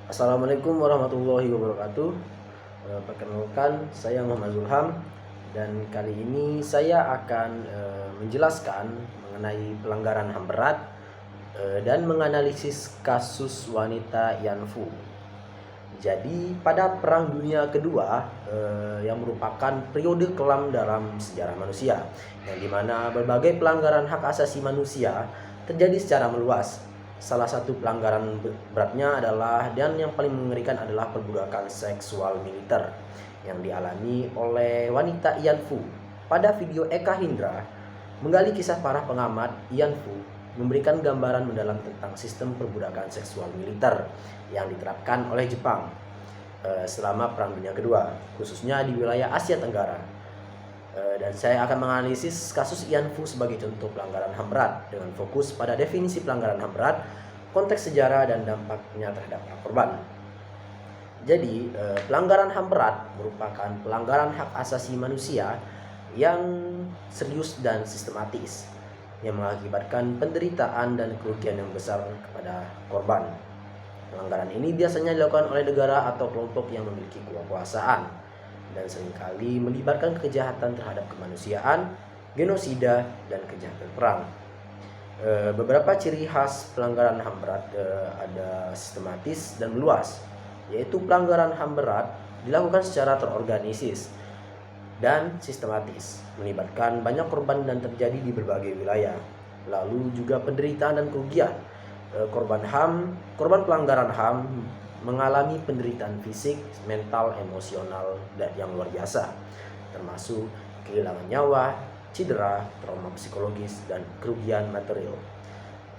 Assalamualaikum warahmatullahi wabarakatuh. Perkenalkan, saya Muhammad Zulham dan kali ini saya akan menjelaskan mengenai pelanggaran HAM berat dan menganalisis kasus wanita Yanfu. Jadi pada Perang Dunia Kedua yang merupakan periode kelam dalam sejarah manusia, yang dimana berbagai pelanggaran hak asasi manusia terjadi secara meluas. Salah satu pelanggaran beratnya adalah dan yang paling mengerikan adalah perbudakan seksual militer yang dialami oleh wanita Yanfu. Pada video Eka Hindra menggali kisah para pengamat, Yanfu memberikan gambaran mendalam tentang sistem perbudakan seksual militer yang diterapkan oleh Jepang selama Perang Dunia Kedua, khususnya di wilayah Asia Tenggara. Dan saya akan menganalisis kasus Yanfu sebagai contoh pelanggaran HAM berat dengan fokus pada definisi pelanggaran HAM berat, konteks sejarah, dan dampaknya terhadap para korban. Jadi, pelanggaran HAM berat merupakan pelanggaran hak asasi manusia yang serius dan sistematis yang mengakibatkan penderitaan dan kerugian yang besar kepada korban. Pelanggaran ini biasanya dilakukan oleh negara atau kelompok yang memiliki kekuasaan dan seringkali melibatkan kejahatan terhadap kemanusiaan, genosida, dan kejahatan perang. Beberapa ciri khas pelanggaran HAM berat ada sistematis dan meluas, yaitu pelanggaran HAM berat dilakukan secara terorganisir dan sistematis, melibatkan banyak korban dan terjadi di berbagai wilayah. Lalu juga penderitaan dan kerugian. Korban pelanggaran HAM mengalami penderitaan fisik, mental, emosional, dan yang luar biasa, termasuk kehilangan nyawa, cedera, trauma psikologis, dan kerugian material.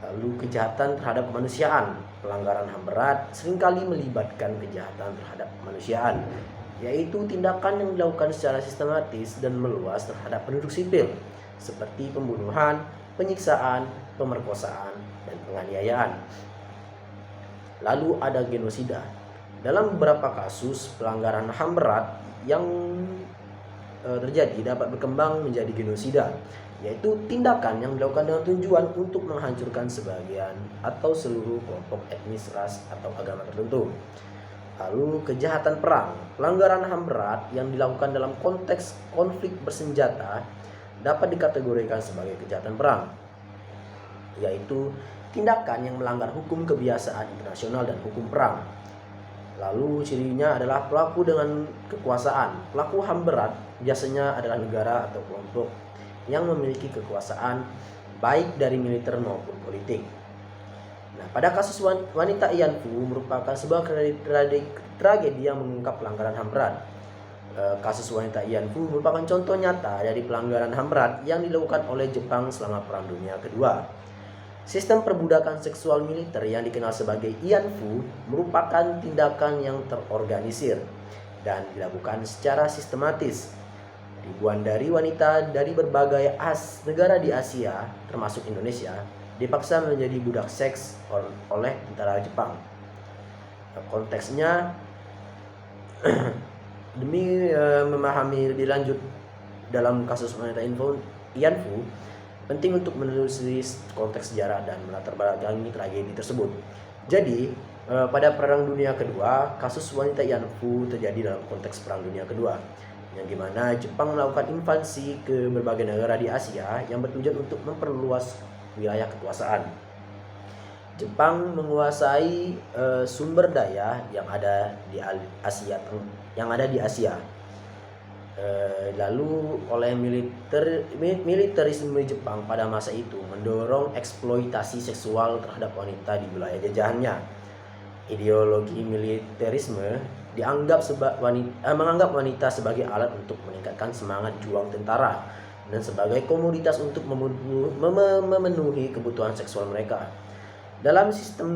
Lalu kejahatan terhadap kemanusiaan. Pelanggaran HAM berat seringkali melibatkan kejahatan terhadap kemanusiaan, yaitu tindakan yang dilakukan secara sistematis dan meluas terhadap penduduk sipil, seperti pembunuhan, penyiksaan, pemerkosaan, dan penganiayaan. Lalu ada genosida. Dalam beberapa kasus pelanggaran HAM berat yang terjadi dapat berkembang menjadi genosida, yaitu tindakan yang dilakukan dengan tujuan untuk menghancurkan sebagian atau seluruh kelompok etnis, ras, atau agama tertentu. Lalu kejahatan perang. Pelanggaran HAM berat yang dilakukan dalam konteks konflik bersenjata dapat dikategorikan sebagai kejahatan perang, yaitu tindakan yang melanggar hukum kebiasaan internasional dan hukum perang. Lalu cirinya adalah pelaku dengan kekuasaan. Pelaku HAM berat biasanya adalah negara atau kelompok yang memiliki kekuasaan baik dari militer maupun politik. Nah, pada kasus wanita Yanfu merupakan sebuah tragedi yang mengungkap pelanggaran HAM berat. Kasus wanita Yanfu merupakan contoh nyata dari pelanggaran HAM berat yang dilakukan oleh Jepang selama Perang Dunia Kedua. Sistem perbudakan seksual militer yang dikenal sebagai Yanfu merupakan tindakan yang terorganisir dan dilakukan secara sistematis. Ribuan dari wanita dari berbagai negara di Asia, termasuk Indonesia, dipaksa menjadi budak seks oleh tentara Jepang. Konteksnya, demi memahami lebih lanjut dalam kasus wanita Yanfu, penting untuk menelusuri konteks sejarah dan melatar belakangi tragedi tersebut. Jadi, pada Perang Dunia Kedua, kasus wanita Yanfu terjadi dalam konteks Perang Dunia Kedua, yang dimana Jepang melakukan invasi ke berbagai negara di Asia yang bertujuan untuk memperluas wilayah kekuasaan. Jepang menguasai sumber daya yang ada di Asia. Lalu oleh militerisme Jepang pada masa itu mendorong eksploitasi seksual terhadap wanita di wilayah jajahannya. Ideologi militerisme menganggap wanita sebagai alat untuk meningkatkan semangat juang tentara dan sebagai komoditas untuk memenuhi kebutuhan seksual mereka. Dalam sistem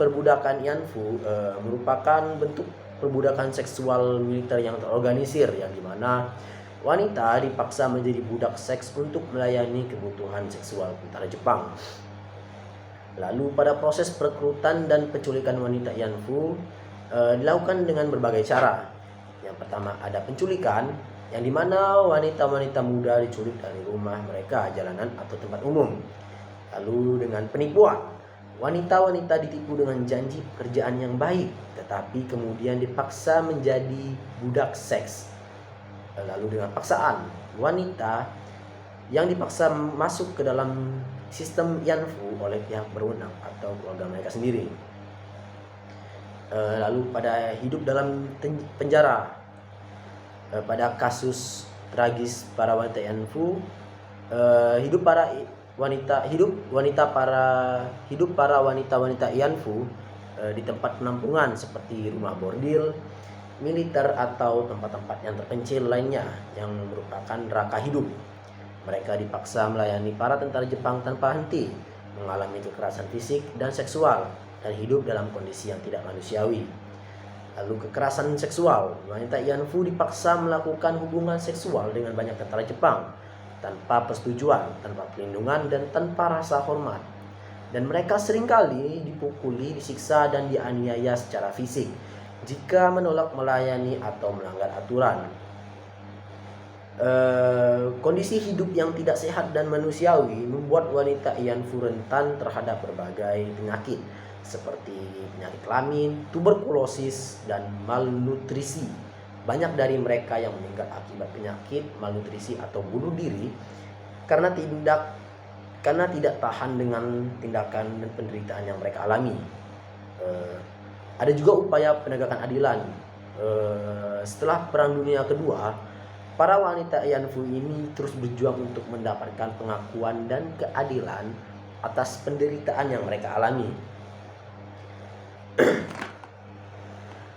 perbudakan Yanfu merupakan bentuk perbudakan seksual militer yang terorganisir, yang dimana wanita dipaksa menjadi budak seks untuk melayani kebutuhan seksual tentara Jepang. Lalu pada proses perekrutan dan penculikan wanita Yanfu dilakukan dengan berbagai cara. Yang pertama ada penculikan, yang dimana wanita-wanita muda diculik dari rumah mereka, jalanan, atau tempat umum. Lalu dengan penipuan, wanita-wanita ditipu dengan janji pekerjaan yang baik, tetapi kemudian dipaksa menjadi budak seks. Lalu dengan paksaan, wanita yang dipaksa masuk ke dalam sistem Yanfu oleh pihak berwenang atau keluarga mereka sendiri. Lalu pada hidup dalam penjara. Pada kasus tragis para wanita Yanfu, hidup para wanita-wanita Yanfu di tempat penampungan seperti rumah bordil, militer atau tempat-tempat yang terpencil lainnya yang merupakan neraka hidup. Mereka dipaksa melayani para tentara Jepang tanpa henti, mengalami kekerasan fisik dan seksual, dan hidup dalam kondisi yang tidak manusiawi. Lalu kekerasan seksual, wanita Yanfu dipaksa melakukan hubungan seksual dengan banyak tentara Jepang tanpa persetujuan, tanpa perlindungan, dan tanpa rasa hormat. Dan mereka seringkali dipukuli, disiksa, dan dianiaya secara fisik jika menolak melayani atau melanggar aturan. Kondisi hidup yang tidak sehat dan manusiawi membuat wanita Yanfu rentan terhadap berbagai penyakit seperti penyakit kelamin, tuberkulosis, dan malnutrisi. Banyak dari mereka yang meninggal akibat penyakit, malnutrisi, atau bunuh diri karena tidak tahan dengan tindakan dan penderitaan yang mereka alami. Ada juga upaya penegakan adilan. Setelah Perang Dunia Kedua, para wanita Yanfu ini terus berjuang untuk mendapatkan pengakuan dan keadilan atas penderitaan yang mereka alami.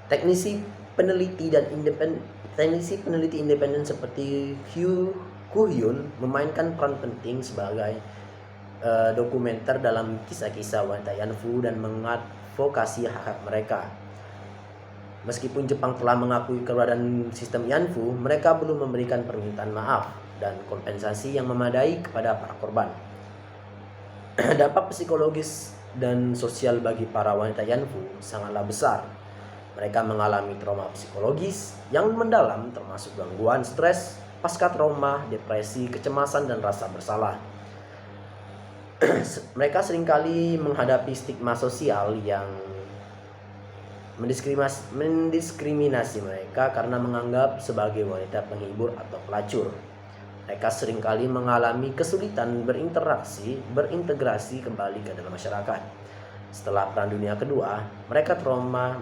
Teknisi peneliti independen seperti Koo Hyun memainkan peran penting sebagai dokumenter dalam kisah-kisah wanita Yanfu dan mengadvokasi hak-hak mereka. Meskipun Jepang telah mengakui keberadaan sistem Yanfu, mereka belum memberikan permintaan maaf dan kompensasi yang memadai kepada para korban. Dampak psikologis dan sosial bagi para wanita Yanfu sangatlah besar. Mereka mengalami trauma psikologis yang mendalam, termasuk gangguan stres, pasca trauma, depresi, kecemasan, dan rasa bersalah. Mereka seringkali menghadapi stigma sosial yang mendiskriminasi mereka karena menganggap sebagai wanita penghibur atau pelacur. Mereka seringkali mengalami kesulitan berintegrasi kembali ke dalam masyarakat. Setelah Perang Dunia Kedua, mereka trauma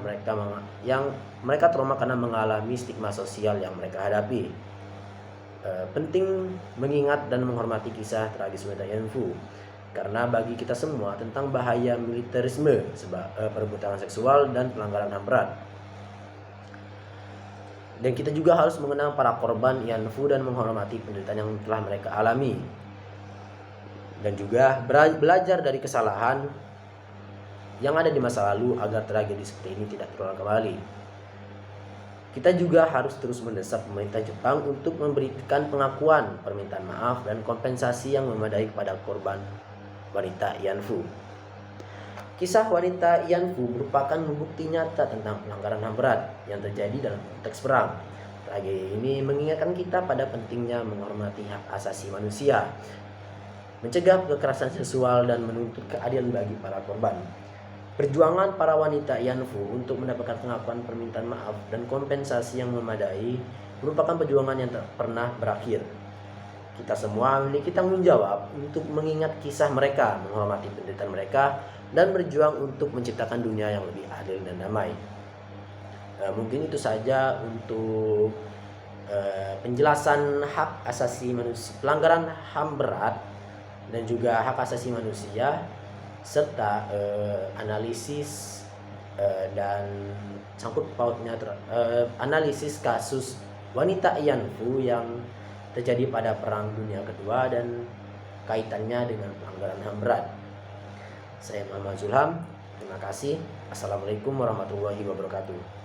karena mengalami stigma sosial yang mereka hadapi. Penting mengingat dan menghormati kisah tragis wanita Yanfu, karena bagi kita semua tentang bahaya militerisme, perbuatan seksual, dan pelanggaran HAM berat. Dan kita juga harus mengenal para korban Yanfu dan menghormati penderitaan yang telah mereka alami. Dan juga belajar dari kesalahan yang ada di masa lalu agar tragedi seperti ini tidak terulang kembali. Kita juga harus terus mendesak pemerintah Jepang untuk memberikan pengakuan, permintaan maaf, dan kompensasi yang memadai kepada korban wanita Yanfu. Kisah wanita Yanfu merupakan bukti nyata tentang pelanggaran HAM berat yang terjadi dalam konteks perang. Tragedi ini mengingatkan kita pada pentingnya menghormati hak asasi manusia, mencegah kekerasan seksual, dan menuntut keadilan bagi para korban. Perjuangan para wanita Yanfu untuk mendapatkan pengakuan, permintaan maaf, dan kompensasi yang memadai merupakan perjuangan yang tak pernah berakhir. Kita semua memiliki tanggung jawab untuk mengingat kisah mereka, menghormati penderitaan mereka, dan berjuang untuk menciptakan dunia yang lebih adil dan damai. Mungkin itu saja untuk penjelasan hak asasi manusia, pelanggaran HAM berat, dan juga hak asasi manusia, serta analisis dan sangkut pautnya analisis kasus wanita Yanfu yang terjadi pada Perang Dunia Kedua dan kaitannya dengan pelanggaran HAM berat. Saya Muhammad Zulham, terima kasih. Assalamualaikum warahmatullahi wabarakatuh.